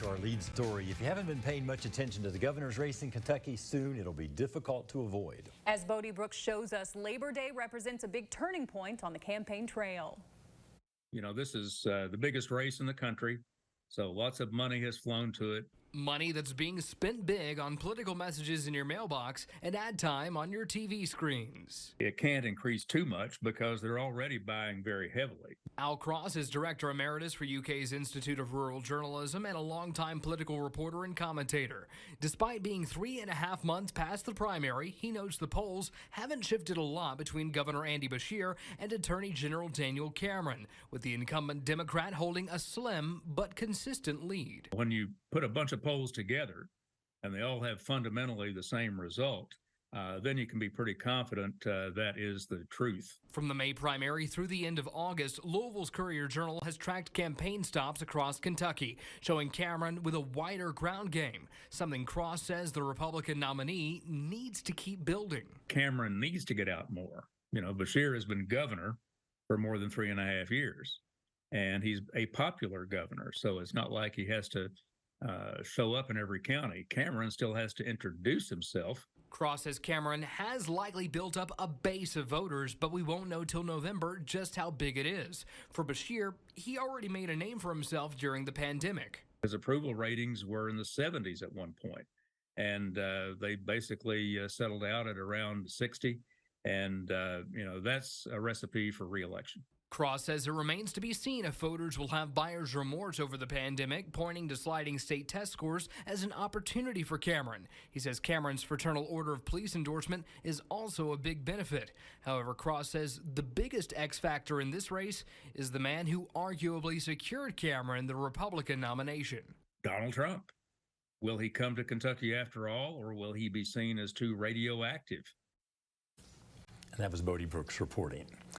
our lead story. If you haven't been paying much attention to the governor's race in Kentucky, soon it'll be difficult to avoid. As Bodie Brooks shows us, Labor Day represents a big turning point on the campaign trail. You know, this is the biggest race in the country, so lots of money has flown to it. Money that's being spent big on political messages in your mailbox and ad time on your TV screens. It can't increase too much because they're already buying very heavily. Al Cross is Director Emeritus for UK's Institute of Rural Journalism and a longtime political reporter and commentator. Despite being 3.5 months past the primary, he notes the polls haven't shifted a lot between Governor Andy Beshear and Attorney General Daniel Cameron, with the incumbent Democrat holding a slim but consistent lead. When you put a bunch of polls together and they all have fundamentally the same result, then you can be pretty confident that is the truth. From the May primary through the end of August, Louisville's Courier-Journal has tracked campaign stops across Kentucky, showing Cameron with a wider ground game, something Cross says the Republican nominee needs to keep building. Cameron needs to get out more. You know, Beshear has been governor for more than 3.5 years, and he's a popular governor, so it's not like he has to show up in every county. Cameron still has to introduce himself. Cross says Cameron has likely built up a base of voters, but we won't know till November just how big it is. For Beshear, he already made a name for himself during the pandemic. His approval ratings were in the 70s at one point, and they basically settled out at around 60, and you know, that's a recipe for re-election. Cross says it remains to be seen if voters will have buyer's remorse over the pandemic, pointing to sliding state test scores as an opportunity for Cameron. He says Cameron's Fraternal Order of Police endorsement is also a big benefit. However, Cross says the biggest X factor in this race is the man who arguably secured Cameron the Republican nomination. Donald Trump. Will he come to Kentucky after all, or will he be seen as too radioactive? And that was Bodie Brooks reporting.